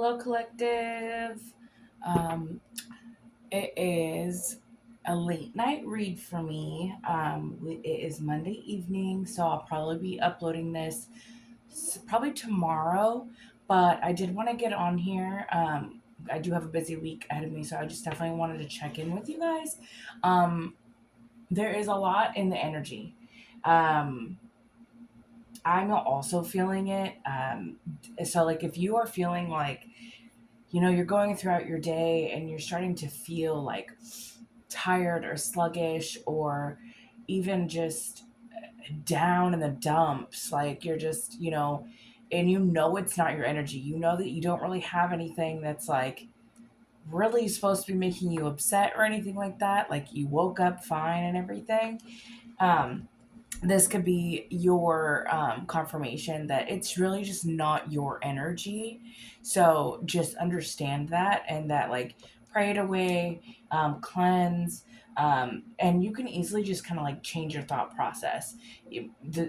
Hello, collective. Um, it is a late night read for me. It is Monday evening, so I'll probably be uploading this probably tomorrow. But I did want to get on here. I do have a busy week ahead of me, so I just definitely wanted to check in with you guys. Um, there is a lot in the energy. Um, I'm also feeling it. So, like, if you are feeling like you're going throughout your day and you're starting to feel like tired or sluggish or even just down in the dumps, like you're just, and it's not your energy. You know that you don't really have anything that's like really supposed to be making you upset or anything like that. Like you woke up fine and everything. Um, this could be your confirmation that it's really just not your energy. So just understand that and that, like, pray it away, cleanse. And you can easily just kind of like change your thought process.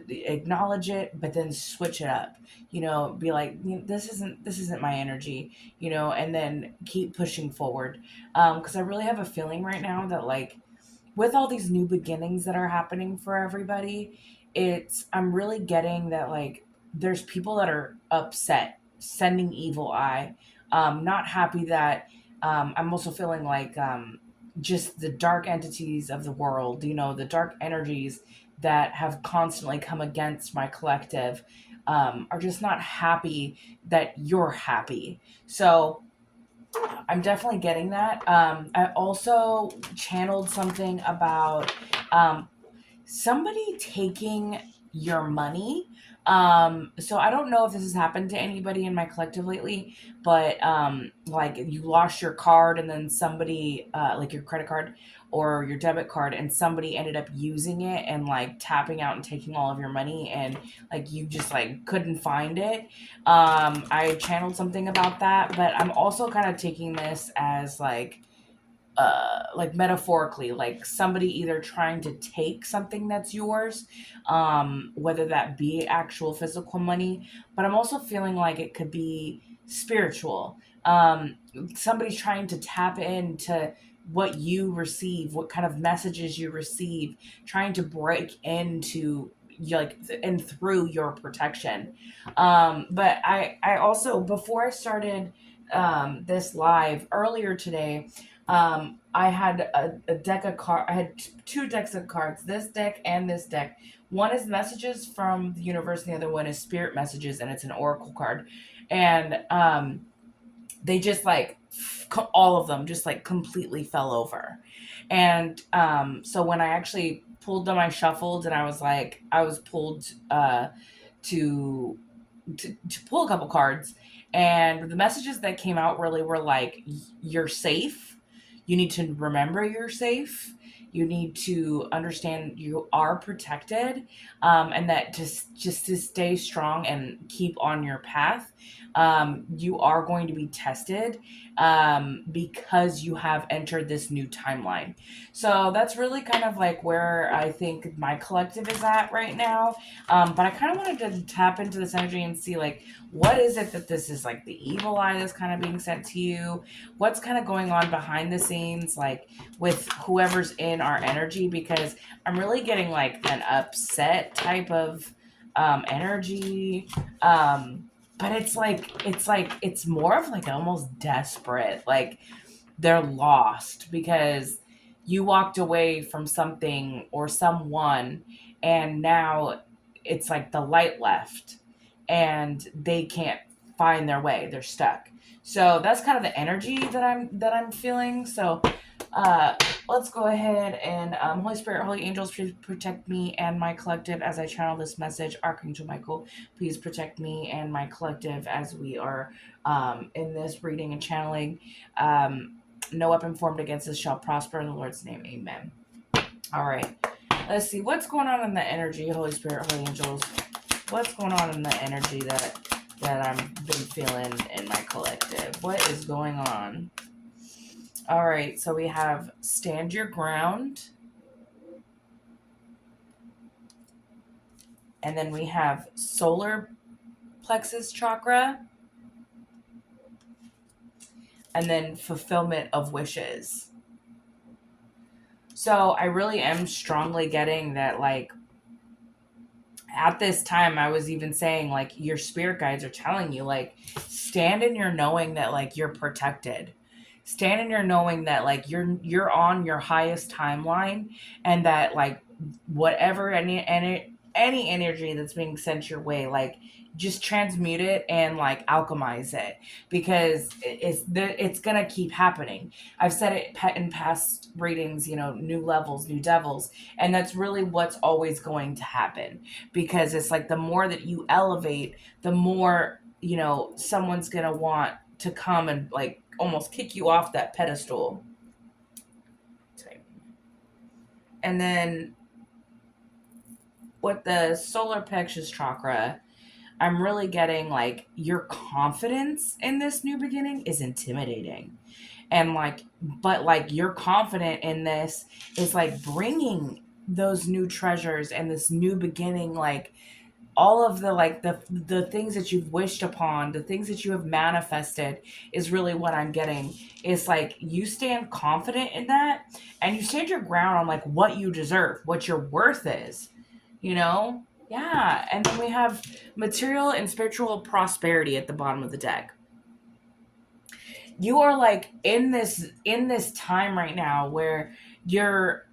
Acknowledge it, but then switch it up. Be like, this isn't my energy. And then keep pushing forward. Because I really have a feeling right now that, like, with all these new beginnings that are happening for everybody, I'm really getting that, like, there's people that are upset, sending evil eye, not happy that I'm also feeling like just the dark entities of the world, the dark energies that have constantly come against my collective, are just not happy that you're happy. So I'm definitely getting that. I also channeled something about somebody taking your money. So I don't know if this has happened to anybody in my collective lately, but like you lost your card and then somebody, like your credit card or your debit card, and somebody ended up using it and like tapping out and taking all of your money, and like you just like couldn't find it. I channeled something about that, but I'm also kind of taking this as like metaphorically, like somebody either trying to take something that's yours, whether that be actual physical money, but I'm also feeling like it could be spiritual. Somebody's trying to tap into what you receive, what kind of messages you receive, trying to break into like and through your protection. But I also, before I started this live earlier today, I had a deck of cards. I had two decks of cards, this deck and this deck. One is messages from the universe, and the other one is spirit messages, and it's an oracle card. And they just like all of them just like completely fell over. And so when I actually pulled them, I shuffled, and I was pulled to to pull a couple cards, and the messages that came out really were like, you're safe, you need to remember you're safe, you need to understand you are protected, and that just to stay strong and keep on your path. You are going to be tested, because you have entered this new timeline. So that's really kind of like where I think my collective is at right now. But I kind of wanted to tap into this energy and see, like, what is it that this is, like, the evil eye that's kind of being sent to you? What's kind of going on behind the scenes, like, with whoever's in our energy? Because I'm really getting, like, an upset type of energy. But it's more of like almost desperate. Like, they're lost because you walked away from something or someone, and now it's like the light left and they can't find their way, they're stuck. So that's kind of the energy that I'm feeling. So uh let's go ahead and Holy Spirit, holy angels, please protect me and my collective as I channel this message. Archangel Michael, please protect me and my collective as we are in this reading and channeling. No weapon formed against us shall prosper, in the Lord's name, amen. All right, let's see what's going on in the energy. Holy Spirit, holy angels, what's going on in the energy that I've been feeling in my collective? What is going on? All right, so we have stand your ground, and then we have solar plexus chakra, and then fulfillment of wishes. So I really am strongly getting that, like, at this time I was even saying, like, your spirit guides are telling you, like, stand in your knowing that, like, you're protected. Stand in your knowing that, like, you're on your highest timeline, and that, like, whatever any energy that's being sent your way, like, just transmute it and, like, alchemize it, because it's gonna keep happening. I've said it in past readings, new levels, new devils, and that's really what's always going to happen, because it's like the more that you elevate, the more, someone's gonna want to come and, like, almost kick you off that pedestal. And then with the solar plexus chakra, I'm really getting, like, your confidence in this new beginning is intimidating. And, like, but, like, you're confident in this is, like, bringing those new treasures and this new beginning, like, all of the, like, the things that you've wished upon, the things that you have manifested, is really what I'm getting. Is, like, you stand confident in that, and you stand your ground on, like, what you deserve, what your worth is, yeah. And then we have material and spiritual prosperity at the bottom of the deck. You are, like, in this time right now where you're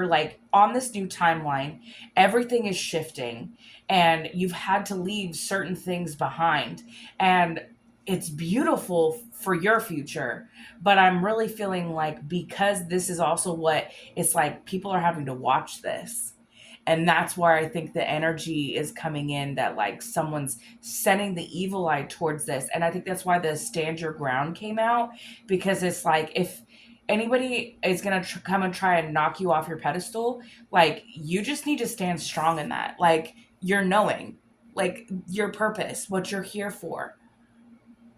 like on this new timeline, everything is shifting, and you've had to leave certain things behind, and it's beautiful for your future. But I'm really feeling like, because this is also what it's like, people are having to watch this, and that's where I think the energy is coming in, that, like, someone's sending the evil eye towards this. And I think that's why the stand your ground came out, because it's like, if anybody is going to come and try and knock you off your pedestal, like, you just need to stand strong in that, like, you're knowing, like, your purpose, what you're here for,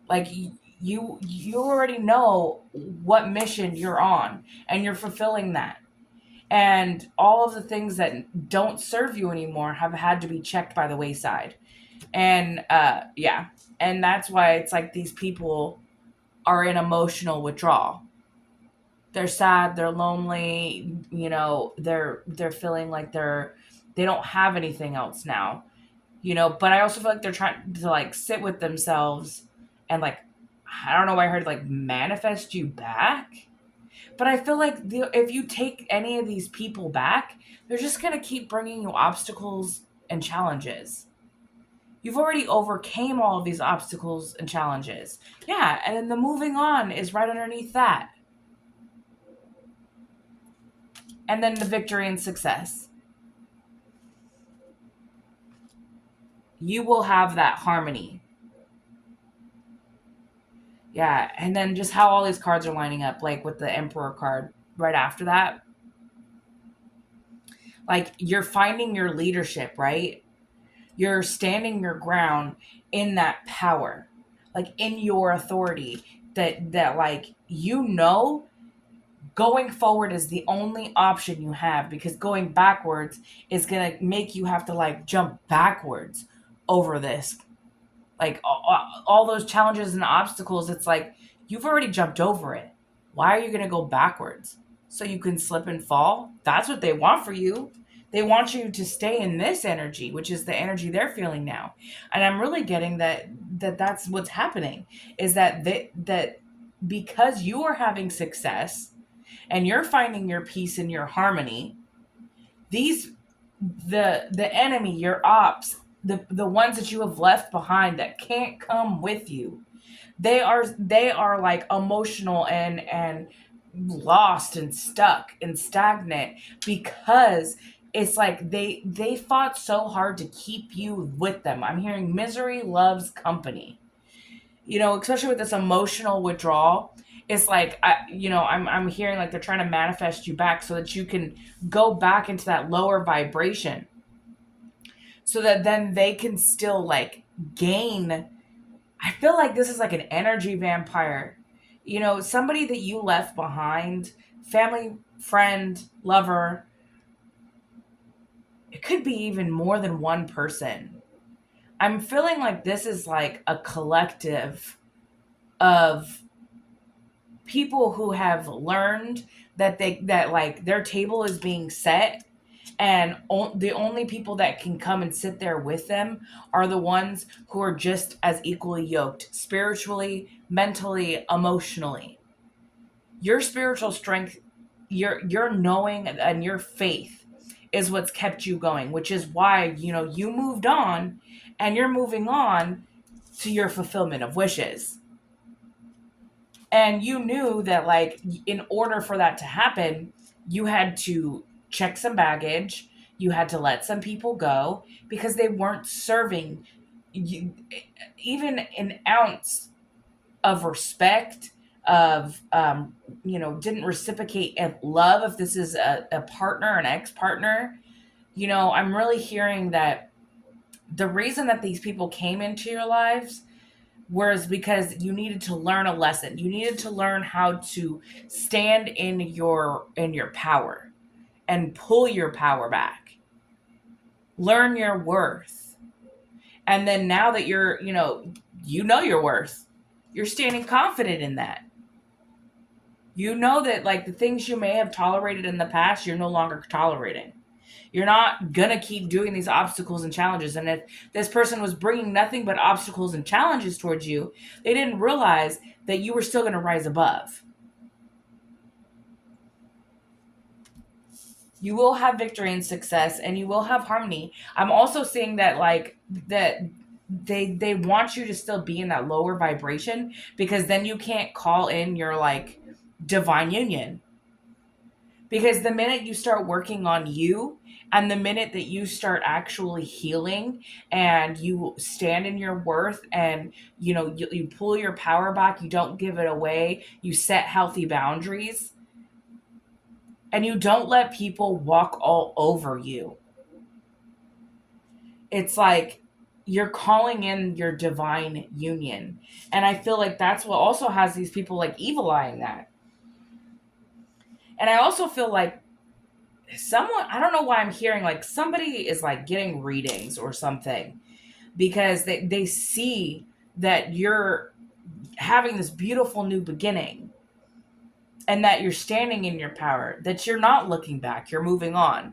like, you already know what mission you're on, and you're fulfilling that. And all of the things that don't serve you anymore have had to be checked by the wayside. And yeah, and that's why it's like these people are in emotional withdrawal. They're sad, they're lonely, they're feeling like they don't have anything else now. But I also feel like they're trying to, like, sit with themselves and, like, I don't know why I heard, like, manifest you back. But I feel like if you take any of these people back, they're just going to keep bringing you obstacles and challenges. You've already overcame all of these obstacles and challenges. Yeah, and then the moving on is right underneath that. And then the victory and success. You will have that harmony. Yeah, and then just how all these cards are lining up, like with the Emperor card right after that. Like, you're finding your leadership, right? You're standing your ground in that power, like, in your authority, that like, going forward is the only option you have, because going backwards is going to make you have to, like, jump backwards over this, like, all those challenges and obstacles. It's like, you've already jumped over it. Why are you going to go backwards? So you can slip and fall? That's what they want for you. They want you to stay in this energy, which is the energy they're feeling now. And I'm really getting that's what's happening, is that because you are having success and you're finding your peace and your harmony, these the enemy, your ops, the ones that you have left behind that can't come with you, they are like emotional and lost and stuck and stagnant, because it's like they fought so hard to keep you with them. I'm hearing misery loves company. Especially with this emotional withdrawal. It's like, I'm hearing, like, they're trying to manifest you back so that you can go back into that lower vibration, so that then they can still, like, gain. I feel like this is like an energy vampire. Somebody that you left behind, family, friend, lover. It could be even more than one person. I'm feeling like this is like a collective of people who have learned that like their table is being set, and the only people that can come and sit there with them are the ones who are just as equally yoked spiritually, mentally, emotionally. Your spiritual strength, your knowing and your faith is what's kept you going, which is why, you moved on, and you're moving on to your fulfillment of wishes. And you knew that, like, in order for that to happen, you had to check some baggage, you had to let some people go because they weren't serving you even an ounce of respect, of didn't reciprocate love. If this is a partner, an ex-partner, I'm really hearing that the reason that these people came into your lives was because you needed to learn a lesson. You needed to learn how to stand in your power and pull your power back. Learn your worth. And then now that you know your worth, you're standing confident in that. You know that, like, the things you may have tolerated in the past, you're no longer tolerating. You're not gonna keep doing these obstacles and challenges. And if this person was bringing nothing but obstacles and challenges towards you, they didn't realize that you were still gonna rise above. You will have victory and success, and you will have harmony. I'm also seeing that, like, that they want you to still be in that lower vibration, because then you can't call in your, like, divine union. Because the minute you start working on you, and the minute that you start actually healing, and you stand in your worth, and you pull your power back, you don't give it away, you set healthy boundaries, and you don't let people walk all over you. It's like you're calling in your divine union. And I feel like that's what also has these people, like, evil eyeing that. And I also feel like someone, I don't know why I'm hearing like somebody is like getting readings or something, because they see that you're having this beautiful new beginning, and that you're standing in your power, that you're not looking back, you're moving on.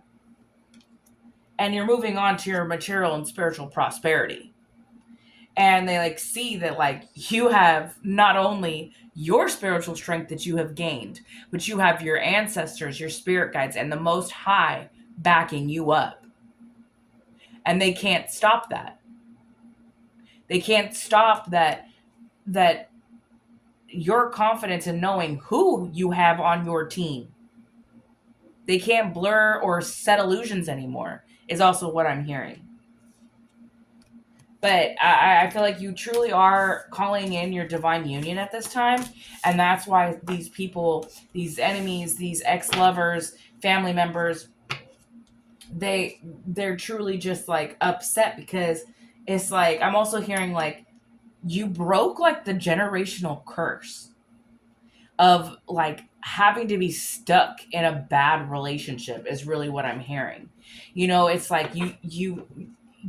And you're moving on to your material and spiritual prosperity. And they, like, see that, like, you have not only your spiritual strength that you have gained, but you have your ancestors, your spirit guides, and the Most High backing you up. And they can't stop that. They can't stop that your confidence in knowing who you have on your team. They can't blur or set illusions anymore, is also what I'm hearing. But I feel like you truly are calling in your divine union at this time. And that's why these people, these enemies, these ex-lovers, family members, they're truly just, like, upset, because it's like, I'm also hearing, like, you broke, like, the generational curse of, like, having to be stuck in a bad relationship, is really what I'm hearing. It's like you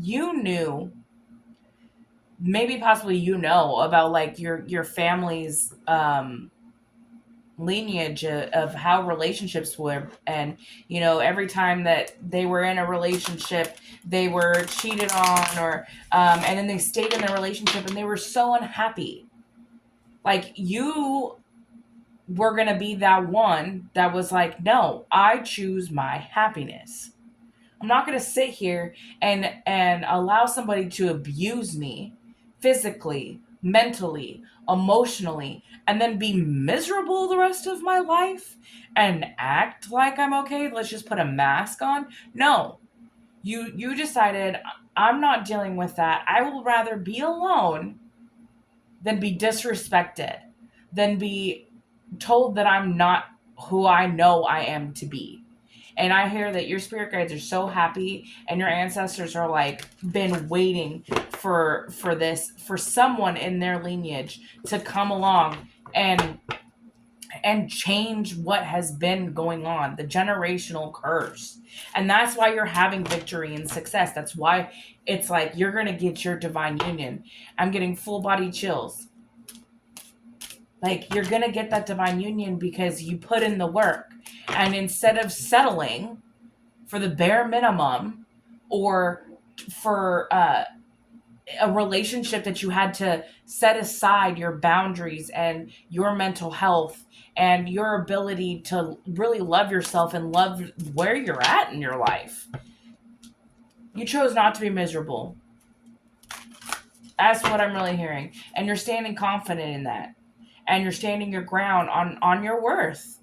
knew, maybe possibly about, like, your family's lineage of how relationships were, and every time that they were in a relationship, they were cheated on, or and then they stayed in the relationship and they were so unhappy. Like, you were gonna be that one that was like, no, I choose my happiness. I'm not going to sit here and allow somebody to abuse me physically, mentally, emotionally, and then be miserable the rest of my life and act like I'm okay. Let's just put a mask on. No. You decided, I'm not dealing with that. I will rather be alone than be disrespected, than be told that I'm not who I know I am to be. And I hear that your spirit guides are so happy, and your ancestors are, like, been waiting for this, for someone in their lineage to come along and change what has been going on, the generational curse. And that's why you're having victory and success. That's why it's like you're going to get your divine union. I'm getting full body chills. Like, you're going to get that divine union because you put in the work. And instead of settling for the bare minimum, or for a relationship that you had to set aside your boundaries and your mental health and your ability to really love yourself and love where you're at in your life, you chose not to be miserable. That's what I'm really hearing. And you're standing confident in that. And you're standing your ground on your worth.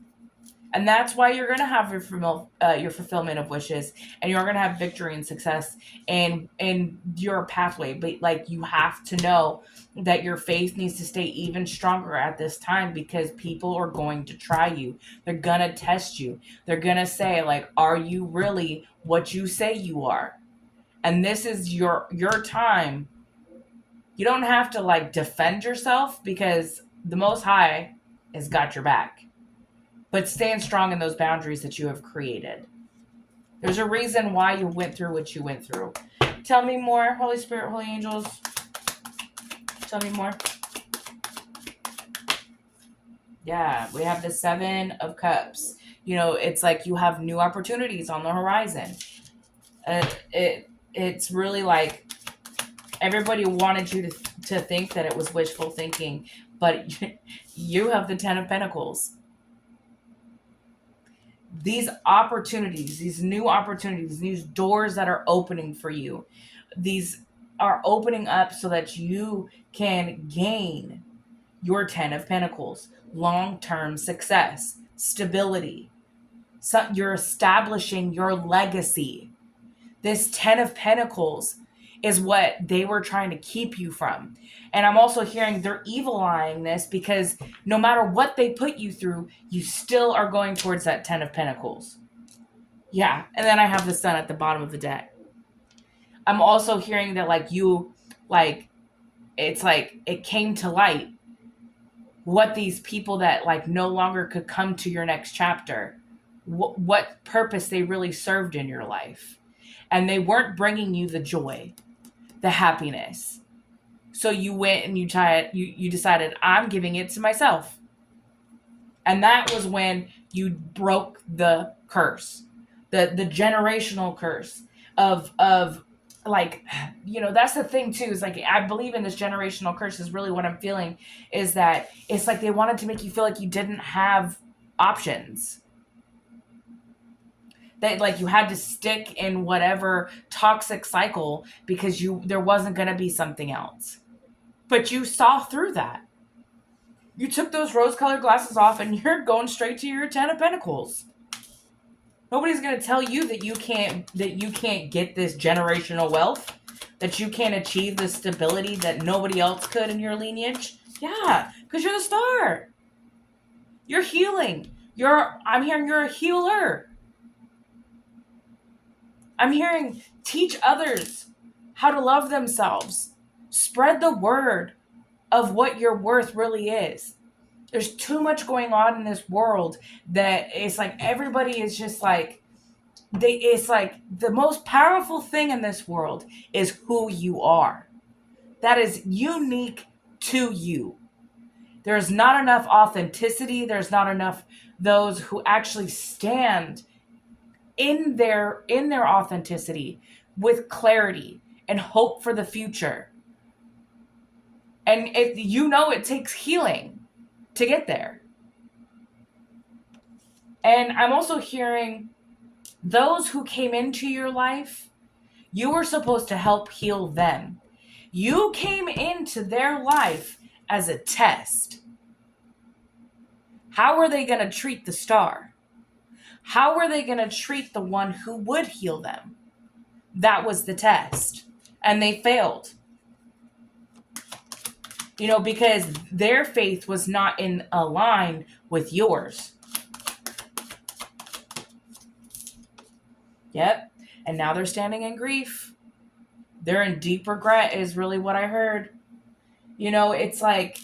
And that's why you're going to have your fulfillment of wishes, and you're going to have victory and success in your pathway. But like, you have to know that your faith needs to stay even stronger at this time, because people are going to try you. They're going to test you. They're going to say, like, are you really what you say you are? And this is your time. You don't have to like defend yourself, because the Most High has got your back. But stand strong in those boundaries that you have created. There's a reason why you went through what you went through. Tell me more, Holy Spirit, Holy Angels. Tell me more. Yeah, we have the 7 of Cups. You know, it's like you have new opportunities on the horizon. It's really like everybody wanted you to think that it was wishful thinking, but you have the 10 of Pentacles. These opportunities, these new opportunities, these doors that are opening for you, these are opening up so that you can gain your 10 of Pentacles, long-term success, stability. So you're establishing your legacy. This 10 of Pentacles is what they were trying to keep you from. And I'm also hearing they're evil-eyeing this, because no matter what they put you through, you still are going towards that 10 of Pentacles. Yeah, and then I have the Sun at the bottom of the deck. I'm also hearing that it's like it came to light what these people that like no longer could come to your next chapter, what purpose they really served in your life. And they weren't bringing you the joy, the happiness. So you went and you decided, I'm giving it to myself. And that was when you broke the curse, the generational curse of like, you know, that's the thing too, is like, I believe in this generational curse is really what I'm feeling, is that it's like they wanted to make you feel like you didn't have options. That like you had to stick in whatever toxic cycle because there wasn't going to be something else. But you saw through that. You took those rose-colored glasses off and you're going straight to your 10 of Pentacles. Nobody's going to tell you that you can't get this generational wealth, that you can't achieve the stability that nobody else could in your lineage. Yeah, because you're the star. You're healing. I'm hearing you're a healer. I'm hearing teach others how to love themselves. Spread the word of what your worth really is. There's too much going on in this world that it's like everybody is just like, it's like the most powerful thing in this world is who you are. That is unique to you. There's not enough authenticity. There's not enough those who actually stand in their authenticity with clarity and hope for the future. And it takes healing to get there. And I'm also hearing those who came into your life, you were supposed to help heal them. You came into their life as a test. How are they going to treat the star? How are they going to treat the one who would heal them? That was the test. And they failed. You know, because their faith was not in a line with yours. Yep. And now they're standing in grief. They're in deep regret is really what I heard. You know, it's like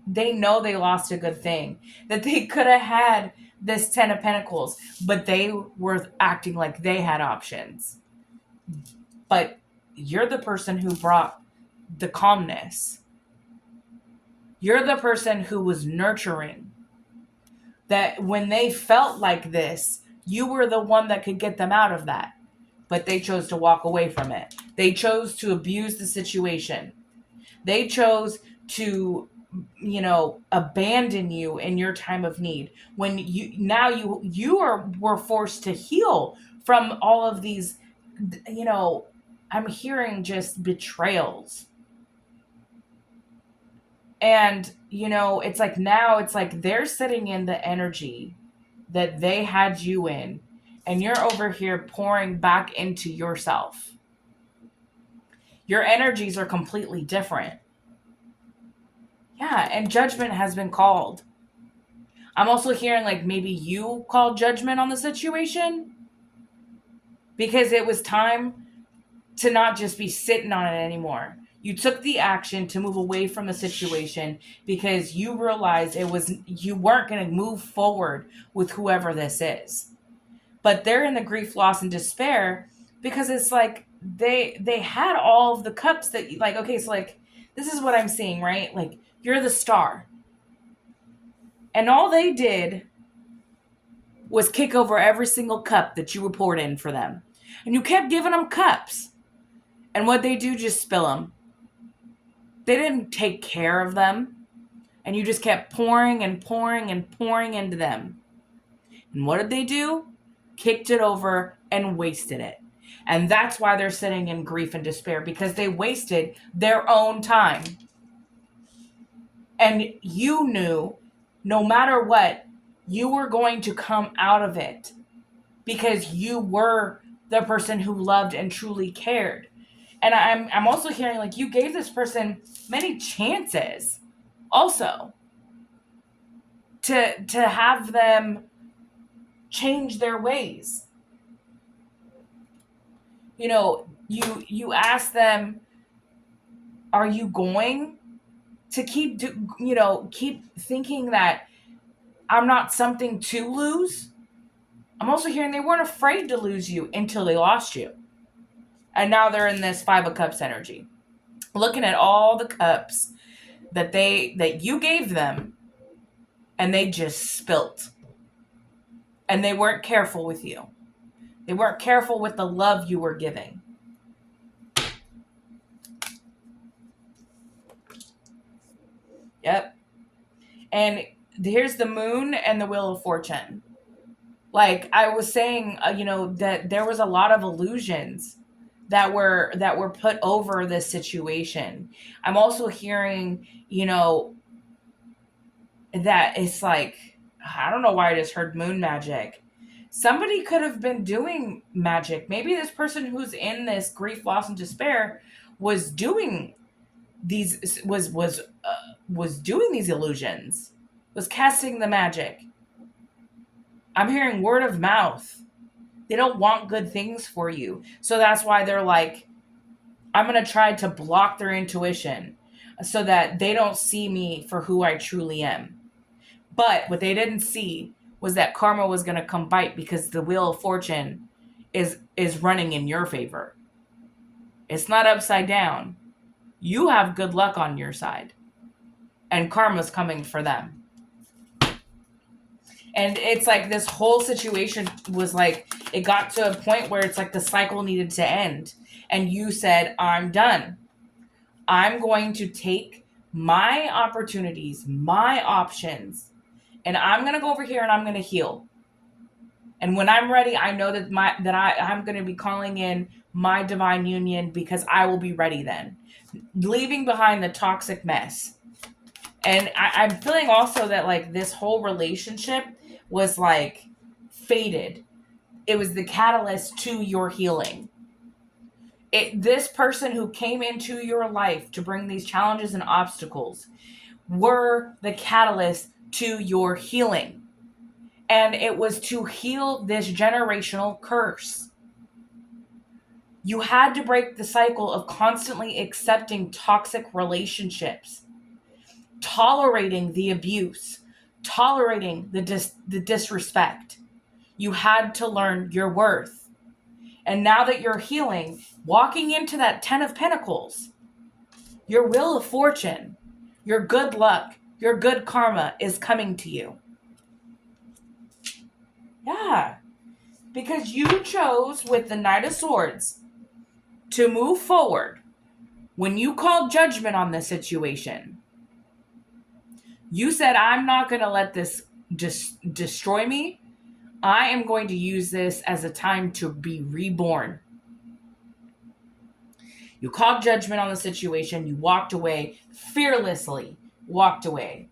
they know they lost a good thing. That they could have had this 10 of Pentacles, but they were acting like they had options. But you're the person who brought the calmness. You're the person who was nurturing. That when they felt like this, you were the one that could get them out of that. But they chose to walk away from it. They chose to abuse the situation. They chose to, abandon you in your time of need. When were forced to heal from all of these, I'm hearing just betrayals. And, it's like now it's like they're sitting in the energy that they had you in, and you're over here pouring back into yourself. Your energies are completely different. Yeah, and judgment has been called. I'm also hearing like maybe you called judgment on the situation because it was time to not just be sitting on it anymore. You took the action to move away from the situation because you realized you weren't going to move forward with whoever this is. But they're in the grief, loss, and despair because it's like they had all of the cups that like, okay, so like this is what I'm seeing, right? Like you're the star. And all they did was kick over every single cup that you were poured in for them. And you kept giving them cups. And what they do, just spill them. They didn't take care of them. And you just kept pouring and pouring and pouring into them. And what did they do? Kicked it over and wasted it. And that's why they're sitting in grief and despair, because they wasted their own time. And you knew, no matter what, you were going to come out of it because you were the person who loved and truly cared. And I'm also hearing like you gave this person many chances also to have them change their ways. You ask them, are you going to keep thinking that I'm not something to lose? I'm also hearing they weren't afraid to lose you until they lost you. And now they're in this 5 of Cups energy. Looking at all the cups that you gave them and they just spilt. And they weren't careful with you. They weren't careful with the love you were giving. Yep. And here's the moon and the wheel of fortune. Like I was saying, that there was a lot of illusions that were put over this situation. I'm also hearing, that it's like, I don't know why I just heard moon magic. Somebody could have been doing magic. Maybe this person who's in this grief, loss, and despair was doing these was doing these illusions, was casting the magic. I'm hearing word of mouth. They don't want good things for you. So that's why they're like, I'm going to try to block their intuition so that they don't see me for who I truly am. But what they didn't see was that karma was going to come bite because the wheel of fortune is running in your favor. It's not upside down. You have good luck on your side. And karma's coming for them. And it's like this whole situation was like, it got to a point where it's like the cycle needed to end. And you said, I'm done. I'm going to take my opportunities, my options, and I'm going to go over here and I'm going to heal. And when I'm ready, I know that I'm going to be calling in my divine union because I will be ready then. Leaving behind the toxic mess. And I'm feeling also that like this whole relationship was like fated. It was the catalyst to your healing. This person who came into your life to bring these challenges and obstacles were the catalyst to your healing. And it was to heal this generational curse. You had to break the cycle of constantly accepting toxic relationships, tolerating the abuse, tolerating the disrespect. You had to learn your worth. And now that you're healing, walking into that 10 of Pentacles, your wheel of fortune, Your good luck, your good karma is coming to you. Yeah. Because you chose with the Knight of Swords to move forward. When you called judgment on this situation, you said, I'm not going to let this just destroy me. I am going to use this as a time to be reborn. You called judgment on the situation. You walked away, fearlessly walked away.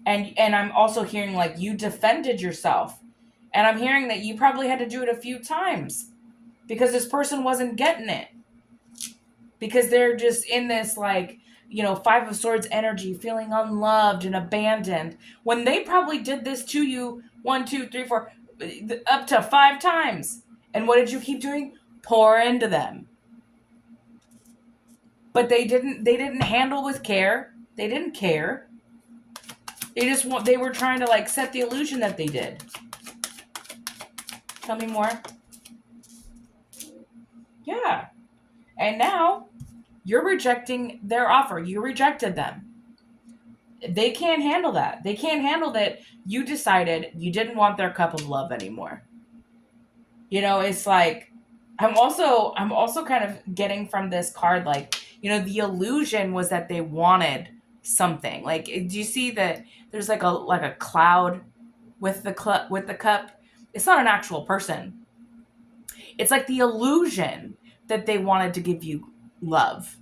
And I'm also hearing like you defended yourself. And I'm hearing that you probably had to do it a few times because this person wasn't getting it. Because they're just in this like, Five of Swords energy, feeling unloved and abandoned, when they probably did this to you 1, 2, 3, 4, up to 5 times. And what did you keep doing? Pour into them. But they didn't handle with care. They didn't care. They were trying to like set the illusion that they did. Tell me more. Yeah. And now you're rejecting their offer. You rejected them. They can't handle that. They can't handle that you decided you didn't want their cup of love anymore. It's like I'm also kind of getting from this card like, the illusion was that they wanted something. Like, do you see that there's like a cloud with the cup? It's not an actual person. It's like the illusion that they wanted to give you love,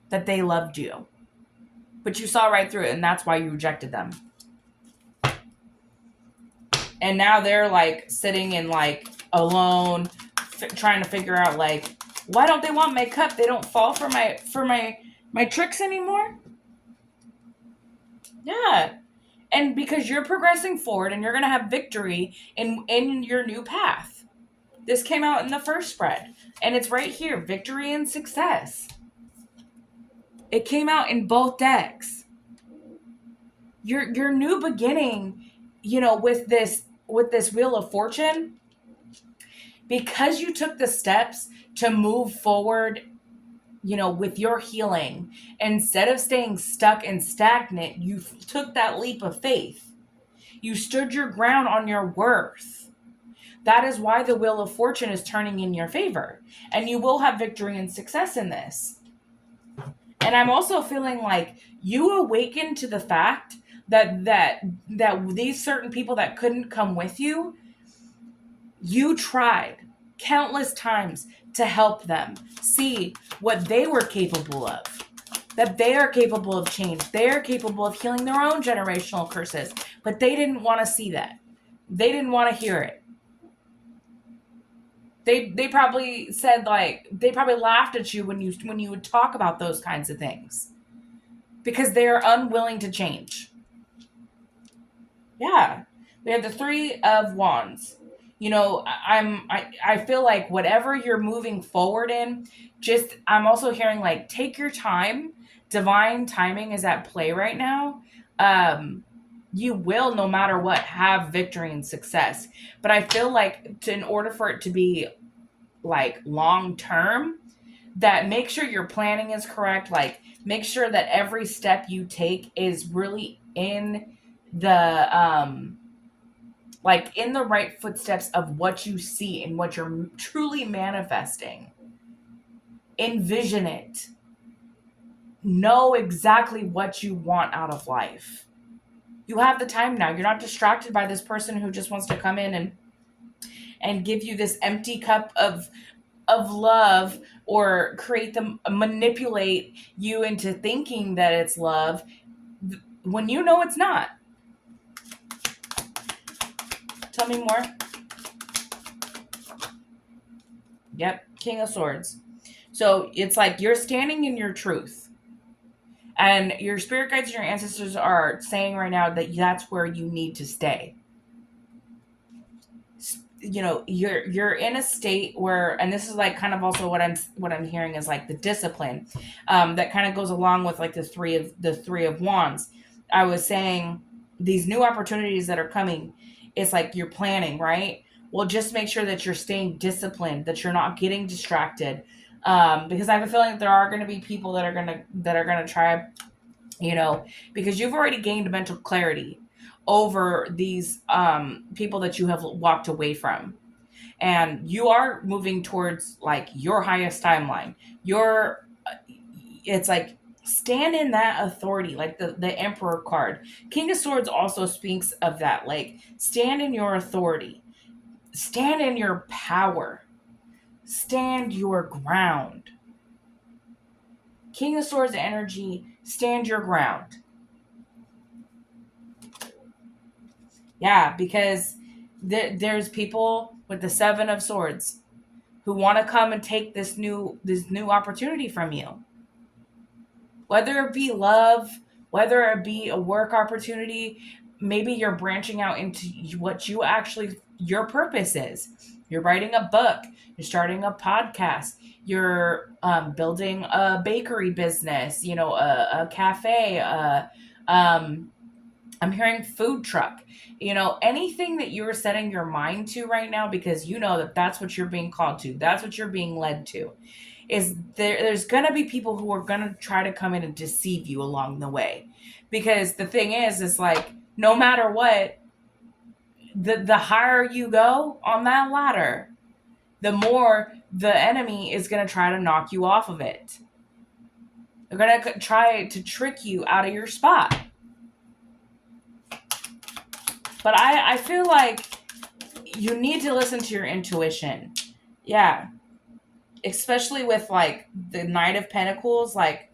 that they loved you. But you saw right through it, and that's why you rejected them. And now they're like sitting in like alone, trying to figure out like, why don't they want my cup? They don't fall for my tricks anymore. Yeah. And because you're progressing forward and you're going to have victory in your new path. This came out in the first spread, and it's right here, victory and success. It came out in both decks. Your new beginning, with this Wheel of Fortune, because you took the steps to move forward, with your healing, instead of staying stuck and stagnant, you took that leap of faith. You stood your ground on your worth. That is why the Wheel of Fortune is turning in your favor, and you will have victory and success in this. And I'm also feeling like you awakened to the fact that these certain people that couldn't come with you, you tried countless times to help them see what they were capable of. That they are capable of change. They are capable of healing their own generational curses. But they didn't want to see that. They didn't want to hear it. They probably said like, they probably laughed at you when you would talk about those kinds of things. Because they are unwilling to change. Yeah. We have the Three of Wands. I feel like whatever you're moving forward in, I'm also hearing like, take your time. Divine timing is at play right now. You will, no matter what, have victory and success. But I feel like in order for it to be like long term, that make sure your planning is correct. Like, make sure that every step you take is really in the in the right footsteps of what you see and what you're truly manifesting. Envision it. Know exactly what you want out of life. You have the time now. You're not distracted by this person who just wants to come in and give you this empty cup of love, or manipulate you into thinking that it's love when you know it's not. Tell me more. Yep, King of Swords. So it's like you're standing in your truth. And your spirit guides and your ancestors are saying right now that that's where you need to stay. You're in a state where, and this is like kind of also what I'm hearing is like the discipline that kind of goes along with like the three of wands. I was saying these new opportunities that are coming, it's like you're planning, right? Well, just make sure that you're staying disciplined, that you're not getting distracted, Because I have a feeling that there are going to be people that are going to try, you know, because you've already gained mental clarity over these people that you have walked away from, and you are moving towards like your highest timeline. Your It's like stand in that authority, like the Emperor card. King of Swords also speaks of that, like stand in your authority, stand in your power, stand your ground. King of Swords energy, stand your ground. Yeah, because there's people with the Seven of Swords who want to come and take this new opportunity from you. Whether it be love, whether it be a work opportunity, maybe you're branching out into what you actually your purpose is. You're writing a book, you're starting a podcast, you're building a bakery business, a cafe, um, I'm hearing food truck. Anything that you're setting your mind to right now, because you know that that's what you're being called to, that's what you're being led to, is there's going to be people who are going to try to come in and deceive you along the way. Because the thing is like, no matter what, the higher you go on that ladder, the more the enemy is going to try to knock you off of it. They're going to try to trick you out of your spot. But I feel like you need to listen to your intuition. Yeah. Especially with like the Knight of Pentacles, like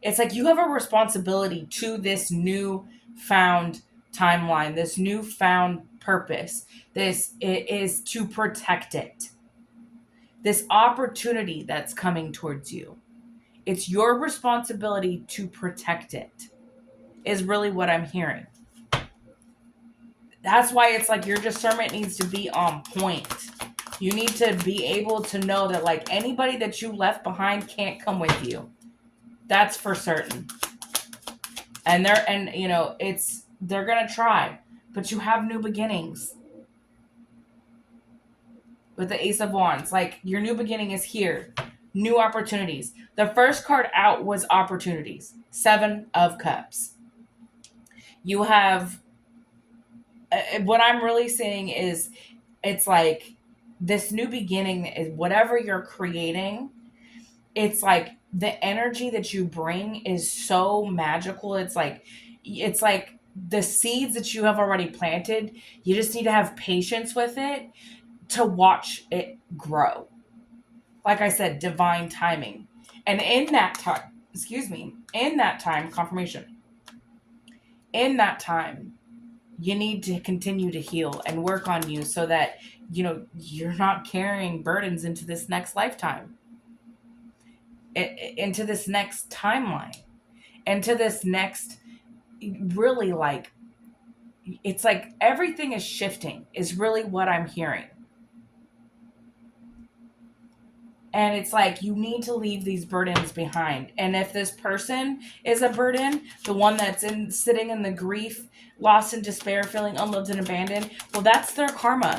it's like you have a responsibility to this new found timeline, this new found purpose. This it is to protect it. This opportunity that's coming towards you. It's your responsibility to protect it. Is really what I'm hearing. That's why it's like your discernment needs to be on point. You need to be able to know that like anybody that you left behind can't come with you. That's for certain. And they're gonna try, but you have new beginnings. With the Ace of Wands, like your new beginning is here. New opportunities. The first card out was opportunities. Seven of Cups. You have what I'm really seeing is it's like this new beginning is whatever you're creating. It's like the energy that you bring is so magical. It's like the seeds that you have already planted. You just need to have patience with it to watch it grow. Like I said, divine timing. And in that time, confirmation. In that time, you need to continue to heal and work on you so that you're not carrying burdens into this next lifetime, into this next timeline, into this next, really, like it's like everything is shifting is really what I'm hearing. And it's like you need to leave these burdens behind. And if this person is a burden, the one that's sitting in the grief, lost in despair, feeling unloved and abandoned, well, that's their karma.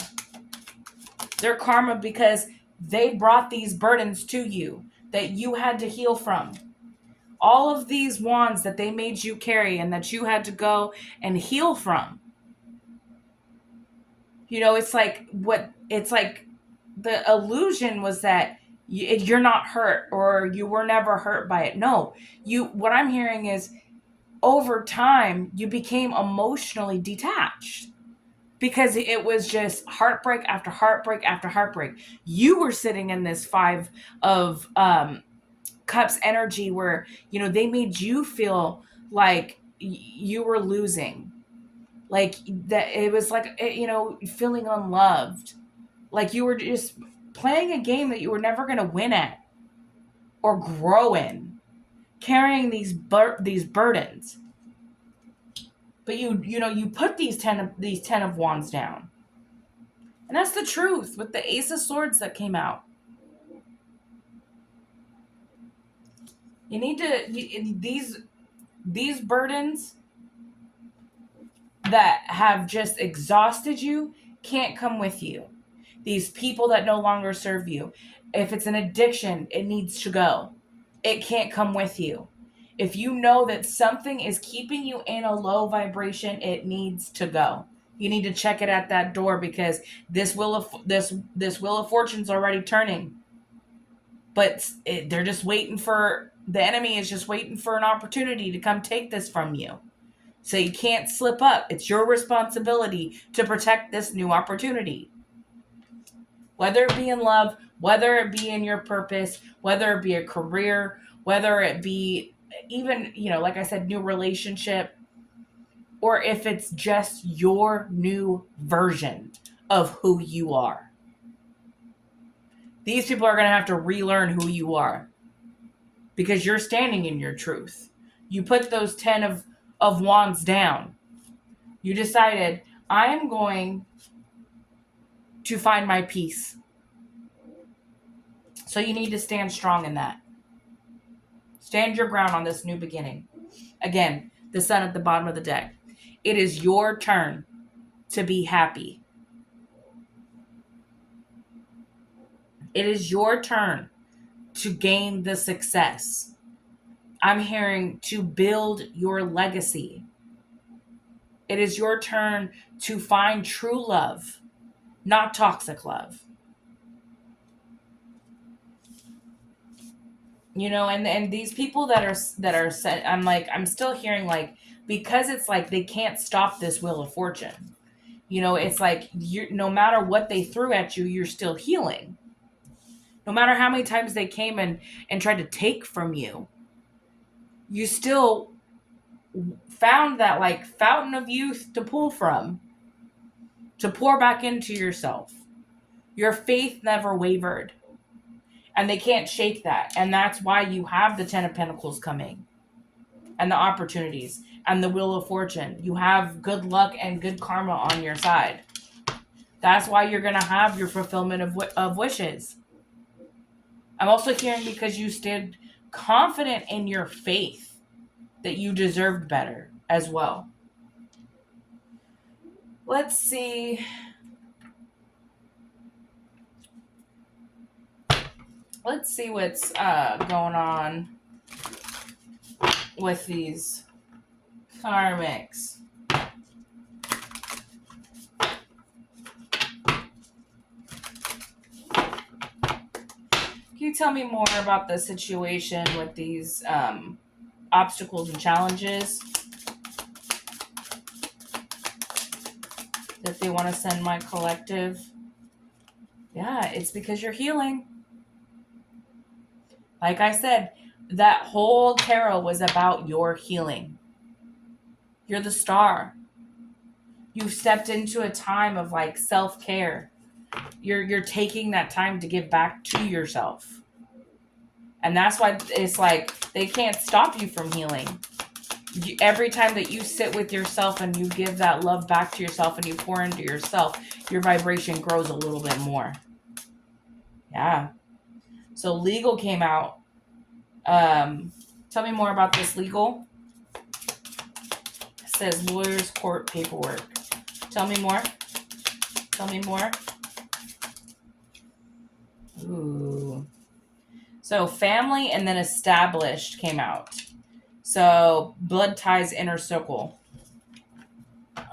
Their karma, because they brought these burdens to you that you had to heal from. All of these wands that they made you carry and that you had to go and heal from. It's like the illusion was that you're not hurt or you were never hurt by it. No, what I'm hearing is over time you became emotionally detached because it was just heartbreak after heartbreak after heartbreak. You were sitting in this Five of Cups energy where they made you feel like you were losing, like that it was like feeling unloved, like you were just playing a game that you were never going to win at or grow in, carrying these burdens. But you put these 10 of wands down. And that's the truth with the Ace of Swords that came out. You need to these burdens that have just exhausted you can't come with you. These people that no longer serve you. If it's an addiction, it needs to go. It can't come with you. If you know that something is keeping you in a low vibration, it needs to go. You need to check it at that door, because this wheel of fortune's already turning. But they're just waiting for the enemy is just waiting for an opportunity to come take this from you. So you can't slip up. It's your responsibility to protect this new opportunity. Whether it be in love, whether it be in your purpose, whether it be a career, whether it be even, like I said, new relationship, or if it's just your new version of who you are. These people are going to have to relearn who you are, because you're standing in your truth. You put those 10 of wands down. You decided, I am going to find my peace. So you need to stand strong in that. Stand your ground on this new beginning. Again, the sun at the bottom of the deck. It is your turn to be happy. It is your turn to gain the success. I'm hearing to build your legacy. It is your turn to find true love, not toxic love. And these people that are set, I'm still hearing, like, because it's like they can't stop this wheel of fortune. It's like no matter what they threw at you, you're still healing. No matter how many times they came and tried to take from you, you still found that, like, fountain of youth to pull from, to pour back into yourself. Your faith never wavered. And they can't shake that. And that's why you have the 10 of Pentacles coming. And the opportunities. And the Wheel of Fortune. You have good luck and good karma on your side. That's why you're going to have your fulfillment of wishes. I'm also hearing because you stood confident in your faith that you deserved better as well. Let's see. Let's see what's going on with these karmics. Can you tell me more about the situation with these obstacles and challenges that they want to send my collective? Yeah, it's because you're healing. Like I said, that whole tarot was about your healing. You're the star. You've stepped into a time of, like, self-care. You're taking that time to give back to yourself. And that's why it's like they can't stop you from healing. Every time that you sit with yourself and you give that love back to yourself and you pour into yourself, your vibration grows a little bit more. Yeah. So legal came out. Tell me more about this legal. It says lawyers, court, paperwork. Tell me more. Tell me more. Ooh. So family and then established came out. So blood ties, inner circle.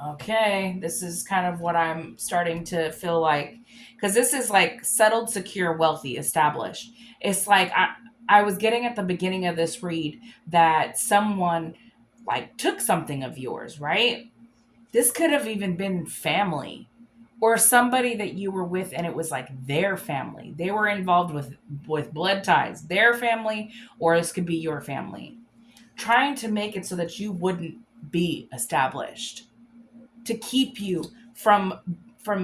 Okay, this is kind of what I'm starting to feel like. Because this is like settled, secure, wealthy, established. It's like I was getting at the beginning of this read that someone, like, took something of yours, right? This could have even been family. Or somebody that you were with and it was like their family. They were involved with blood ties. Their family, or this could be your family. Trying to make it so that you wouldn't be established. To keep you from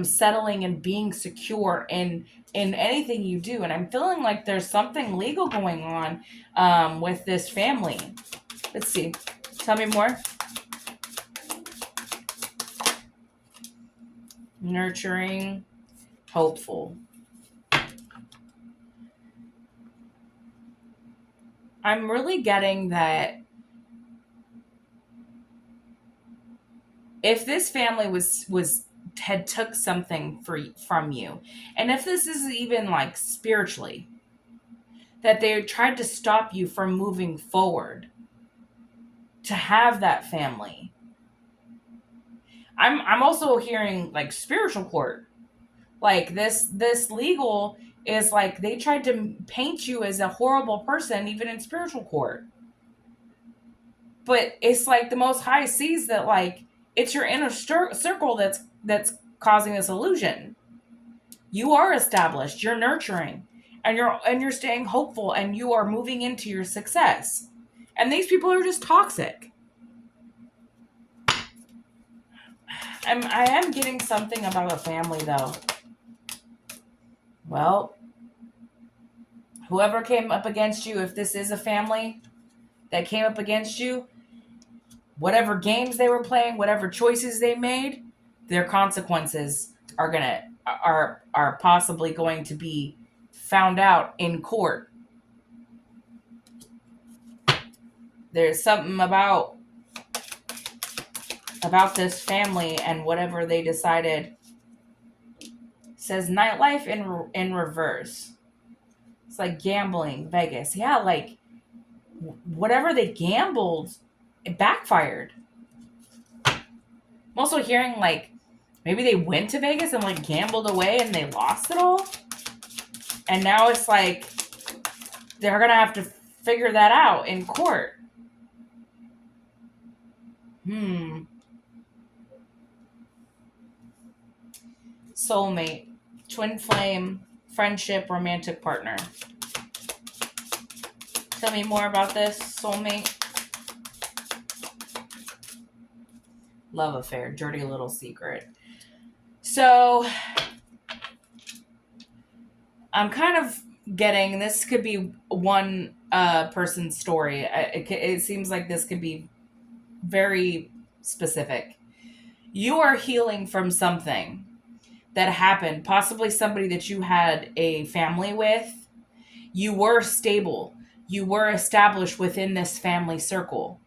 settling and being secure in anything you do. And I'm feeling like there's something legal going on with this family. Let's see. Tell me more. Nurturing, hopeful. I'm really getting that if this family was had took something from you. And if this is even like spiritually, that they tried to stop you from moving forward to have that family. I'm also hearing like spiritual court. Like this legal is like they tried to paint you as a horrible person even in spiritual court. But it's like the most high sees that like it's your inner circle that's causing this illusion. You are established, you're nurturing, and you're staying hopeful, and you are moving into your success. And these people are just toxic. I am getting something about a family though. Well, whoever came up against you, if this is a family that came up against you, whatever games they were playing, whatever choices they made, their consequences are possibly going to be found out in court. There's something about this family and whatever they decided. Says nightlife in reverse. It's like gambling, Vegas. Yeah, like whatever they gambled, it backfired. I'm also hearing like maybe they went to Vegas and like gambled away and they lost it all. And now it's like they're going to have to figure that out in court. Soulmate, twin flame, friendship, romantic partner. Tell me more about this, soulmate. Love affair, dirty little secret. So I'm kind of getting, this could be one person's story. It seems like this could be very specific. You are healing from something that happened, possibly somebody that you had a family with. You were stable. You were established within this family circle.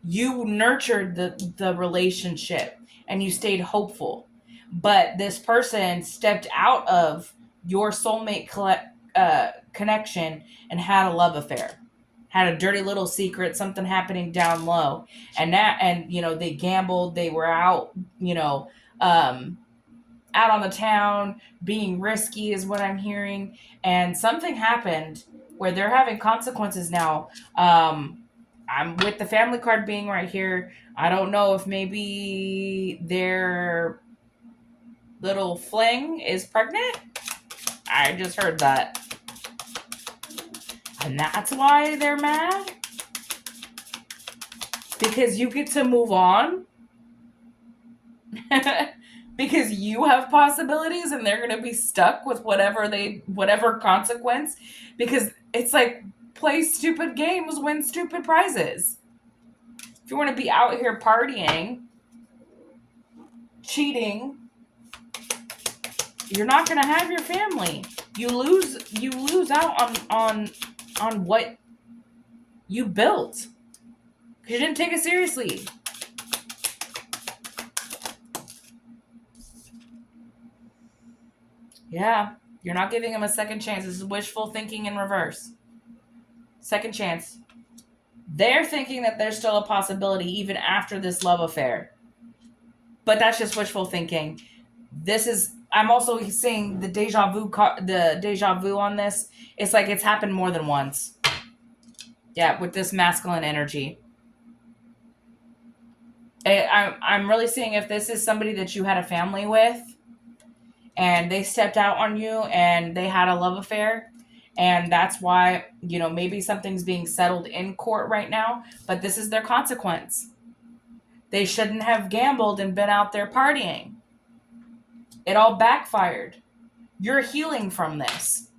You nurtured the relationship and you stayed hopeful. But this person stepped out of your soulmate connection and had a love affair, had a dirty little secret, something happening down low. And they gambled, they were out, out on the town, being risky is what I'm hearing. And something happened where they're having consequences now. I'm with the family card being right here. I don't know if maybe their little fling is pregnant. I just heard that. And that's why they're mad? Because you get to move on? Because you have possibilities and they're going to be stuck with whatever consequence? Because it's like, play stupid games, win stupid prizes. If you want to be out here partying, cheating, you're not going to have your family. You lose out on what you built because you didn't take it seriously. Yeah, you're not giving them a second chance. This is wishful thinking in reverse. Second chance. They're thinking that there's still a possibility even after this love affair. But that's just wishful thinking. I'm also seeing the deja vu on this. It's like it's happened more than once. Yeah, with this masculine energy. I'm really seeing if this is somebody that you had a family with and they stepped out on you and they had a love affair. And that's why, maybe something's being settled in court right now, but this is their consequence. They shouldn't have gambled and been out there partying. It all backfired. You're healing from this.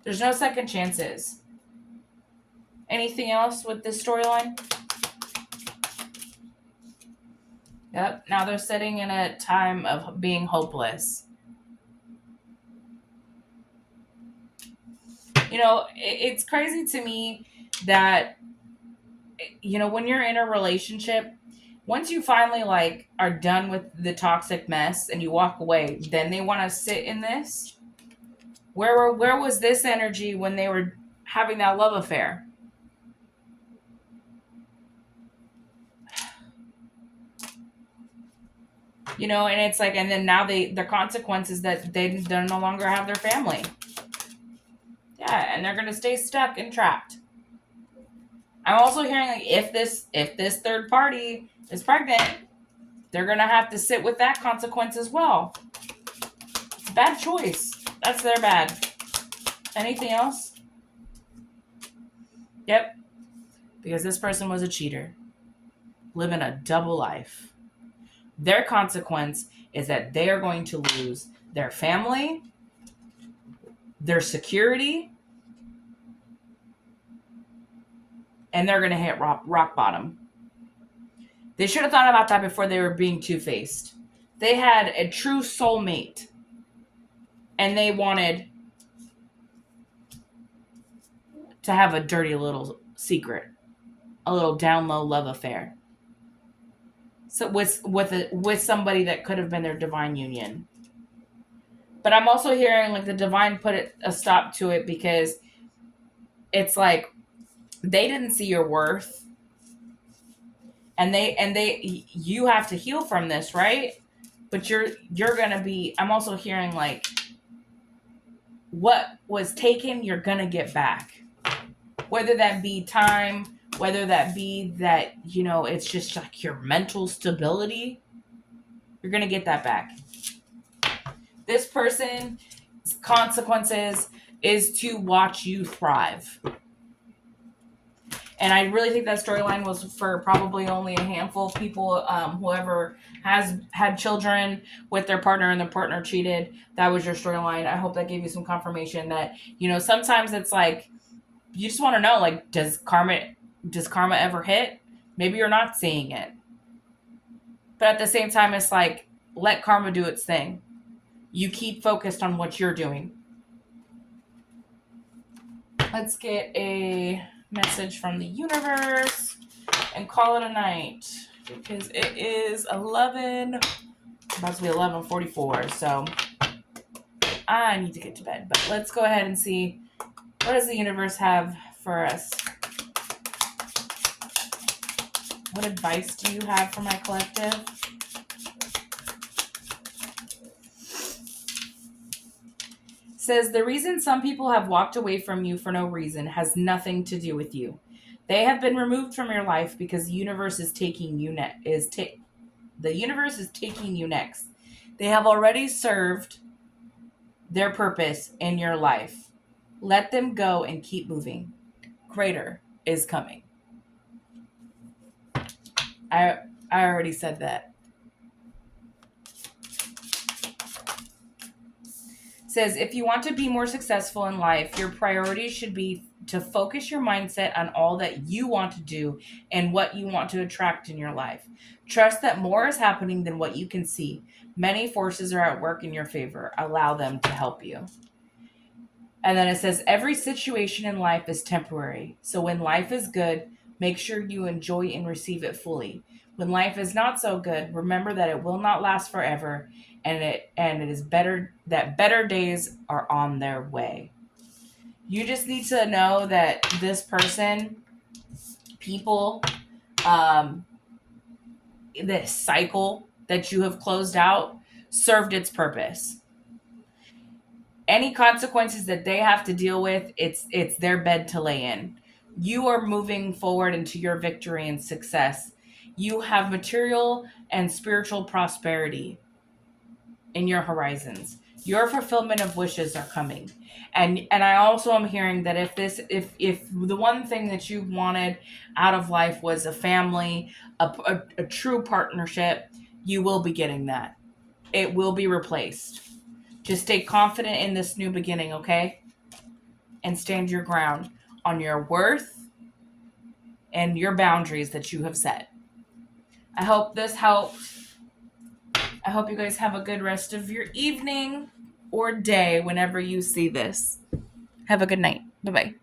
There's no second chances. Anything else with this storyline? Yep. Now they're sitting in a time of being hopeless. It's crazy to me that, when you're in a relationship, Once you finally like are done with the toxic mess and you walk away, then they want to sit in this. Where was this energy when they were having that love affair? You know, and it's like, and then now their consequences that they no longer have their family. Yeah, and they're gonna stay stuck and trapped. I'm also hearing like if this third party is pregnant, they're gonna have to sit with that consequence as well. It's a bad choice. That's their bad. Anything else? Yep. Because this person was a cheater, living a double life. Their consequence is that they are going to lose their family, their security, and they're going to hit rock bottom. They should have thought about that before they were being two-faced. They had a true soulmate, and they wanted to have a dirty little secret, a little down low love affair. So with somebody that could have been their divine union. But I'm also hearing like the divine put a stop to it because it's like they didn't see your worth, and they you have to heal from this, right? But you're gonna be. I'm also hearing like what was taken, you're gonna get back, whether that be time, whether that be that it's just like your mental stability. You're gonna get that back. This person's consequences is to watch you thrive. And I really think that storyline was for probably only a handful of people. Whoever has had children with their partner and their partner cheated, that was your storyline. I hope that gave you some confirmation that, sometimes it's like, you just want to know, like, does karma ever hit? Maybe you're not seeing it. But at the same time, it's like, let karma do its thing. You keep focused on what you're doing. Let's get a message from the universe and call it a night, because it is about to be 11:44, so I need to get to bed. But let's go ahead and see, what does the universe have for us? What advice do you have for my collective? Says the reason some people have walked away from you for no reason has nothing to do with you. They have been removed from your life because the universe is taking you the universe is taking you next. They have already served their purpose in your life. Let them go and keep moving. Greater is coming. I already said that. Says if you want to be more successful in life, your priority should be to focus your mindset on all that you want to do and what you want to attract in your life. Trust that more is happening than what you can see. Many forces are at work in your favor. Allow them to help you. And then it says every situation in life is temporary. So when life is good, make sure you enjoy and receive it fully. When life is not so good, remember that it will not last forever, and it is better that better days are on their way. You just need to know that this person, people, this cycle that you have closed out served its purpose. Any consequences that they have to deal with, it's their bed to lay in. You are moving forward into your victory and success. You have material and spiritual prosperity in your horizons. Your fulfillment of wishes are coming. And I also am hearing that if the one thing that you wanted out of life was a family, a true partnership, you will be getting that. It will be replaced. Just stay confident in this new beginning, okay? And stand your ground on your worth and your boundaries that you have set. I hope this helped. I hope you guys have a good rest of your evening or day whenever you see this. Have a good night. Bye-bye.